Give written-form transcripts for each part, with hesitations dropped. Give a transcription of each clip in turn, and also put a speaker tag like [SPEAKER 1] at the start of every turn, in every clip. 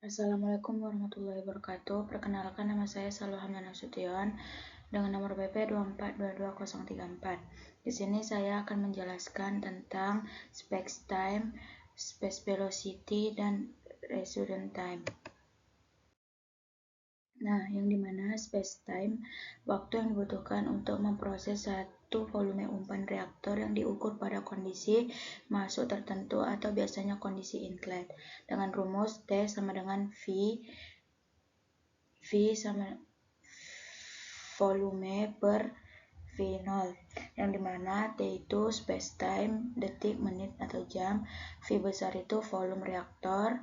[SPEAKER 1] Assalamualaikum warahmatullahi wabarakatuh. Perkenalkan, nama saya Salwa Hamdan Nasution dengan nomor BP 2422034. Di sini saya akan menjelaskan tentang space-time, space velocity, dan residence time. Nah, yang dimana space-time, waktu yang dibutuhkan untuk memproses satu volume umpan reaktor yang diukur pada kondisi masuk tertentu atau biasanya kondisi inlet, dengan rumus T sama dengan V sama volume per V0, yang dimana T itu space-time, detik, menit, atau jam, V besar itu volume reaktor,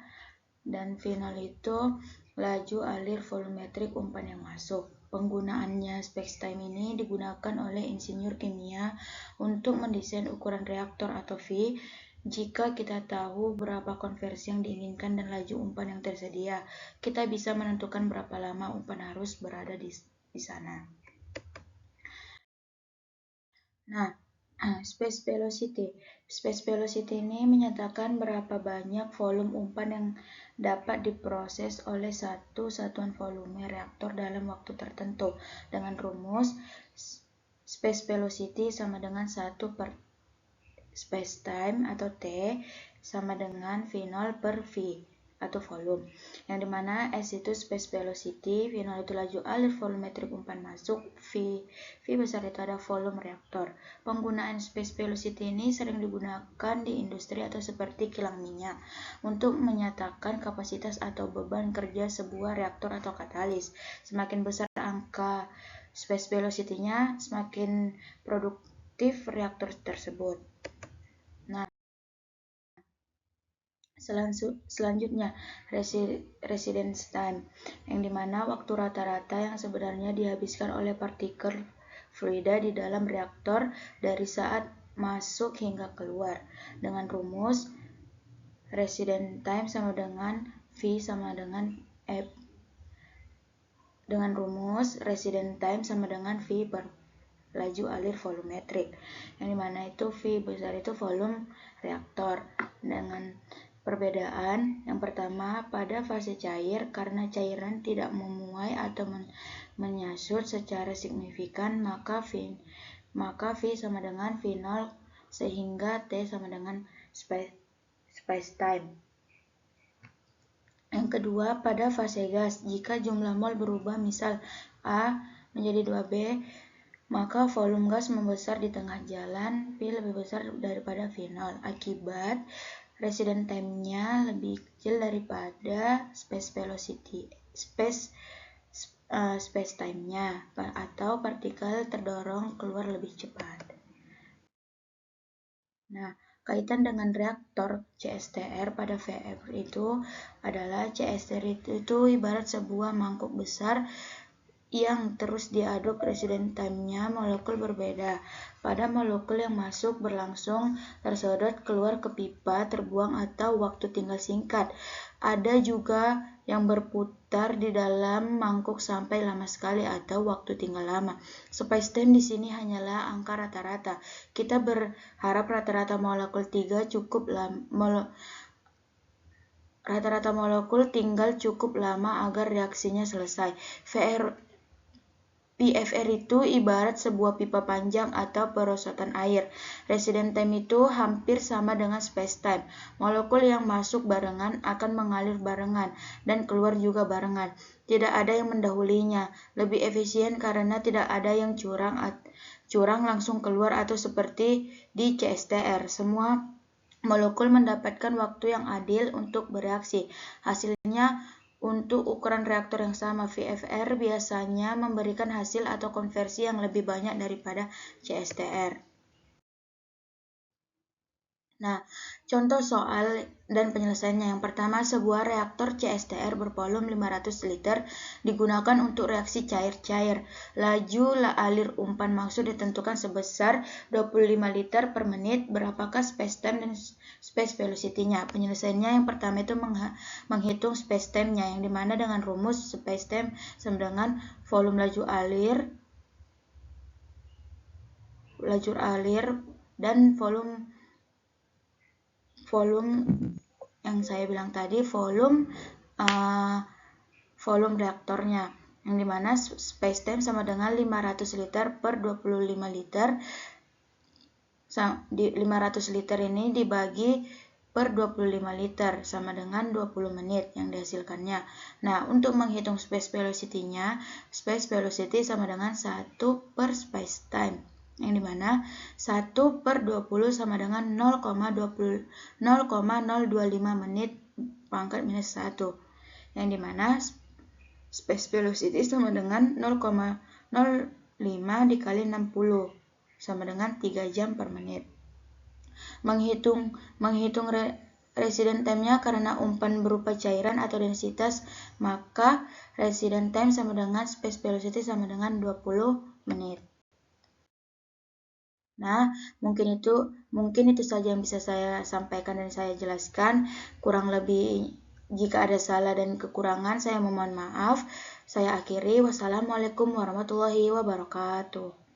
[SPEAKER 1] dan V0 itu laju alir volumetrik umpan yang masuk. Penggunaannya space-time ini digunakan oleh insinyur kimia untuk mendesain ukuran reaktor atau V. Jika kita tahu berapa konversi yang diinginkan dan laju umpan yang tersedia, kita bisa menentukan berapa lama umpan harus berada di sana. Nah, space velocity. Space velocity ini menyatakan berapa banyak volume umpan yang dapat diproses oleh satu satuan volume reaktor dalam waktu tertentu, dengan rumus space velocity sama dengan 1 per space time atau T sama dengan V0 per V atau volume, yang dimana S itu space velocity, V0 itu laju alir volumetrik umpan masuk, V besar itu ada volume reaktor. Penggunaan space velocity ini sering digunakan di industri atau seperti kilang minyak untuk menyatakan kapasitas atau beban kerja sebuah reaktor atau katalis. Semakin besar angka space velocity-nya, semakin produktif reaktor tersebut. Nah, selanjutnya residence time, yang dimana waktu rata-rata yang sebenarnya dihabiskan oleh partikel fluida di dalam reaktor dari saat masuk hingga keluar, dengan rumus residence time sama dengan V sama dengan F, dengan rumus residence time sama dengan V per laju alir volumetrik, yang dimana itu V besar itu volume reaktor, dengan perbedaan yang pertama pada fase cair, karena cairan tidak memuai atau menyusut secara signifikan, maka V sama dengan V0 sehingga T sama dengan space time. Yang kedua, pada fase gas, jika jumlah mol berubah misal A menjadi 2B, maka volume gas membesar di tengah jalan, V lebih besar daripada V0, akibat residence time-nya lebih kecil daripada space time-nya, atau partikel terdorong keluar lebih cepat. Nah, kaitan dengan reaktor CSTR pada VF itu adalah CSTR itu ibarat sebuah mangkuk besar yang terus diaduk. Residence time-nya molekul berbeda. Pada molekul yang masuk berlangsung tersedot keluar ke pipa, terbuang atau waktu tinggal singkat. Ada juga yang berputar di dalam mangkuk sampai lama sekali atau waktu tinggal lama. Space time di sini hanyalah angka rata-rata. Kita berharap rata-rata molekul tinggal cukup lama agar reaksinya selesai. PFR itu ibarat sebuah pipa panjang atau perosotan air. Residence time itu hampir sama dengan space time. Molekul yang masuk barengan akan mengalir barengan dan keluar juga barengan. Tidak ada yang mendahulinya. Lebih efisien karena tidak ada yang curang langsung keluar atau seperti di CSTR. Semua molekul mendapatkan waktu yang adil untuk bereaksi. Hasilnya, untuk ukuran reaktor yang sama, VFR biasanya memberikan hasil atau konversi yang lebih banyak daripada CSTR. Nah, contoh soal dan penyelesaiannya. Yang pertama, sebuah reaktor CSTR bervolume 500 liter digunakan untuk reaksi cair-cair. Laju alir umpan maksud ditentukan sebesar 25 liter per menit. Berapakah space time dan space velocity-nya? Penyelesaiannya yang pertama itu menghitung space time-nya, yang dimana dengan rumus space time sama dengan volume laju alir dan volume yang saya bilang tadi, volume volume reaktornya, yang dimana space-time sama dengan 500 liter per 25 liter. 500 liter ini dibagi per 25 liter sama dengan 20 menit yang dihasilkannya. Nah, untuk menghitung space velocity-nya, space velocity sama dengan 1 per space time, yang dimana 1 per 20 sama dengan 0,025 menit pangkat minus 1, yang dimana space velocity sama dengan 0,05 dikali 60 sama dengan 3 jam per menit. Menghitung resident time-nya karena umpan berupa cairan atau densitas, maka resident time sama dengan space velocity sama dengan 20 menit. Nah, mungkin itu saja yang bisa saya sampaikan dan saya jelaskan. Kurang lebih jika ada salah dan kekurangan, saya memohon maaf. Saya akhiri. Wassalamualaikum warahmatullahi wabarakatuh.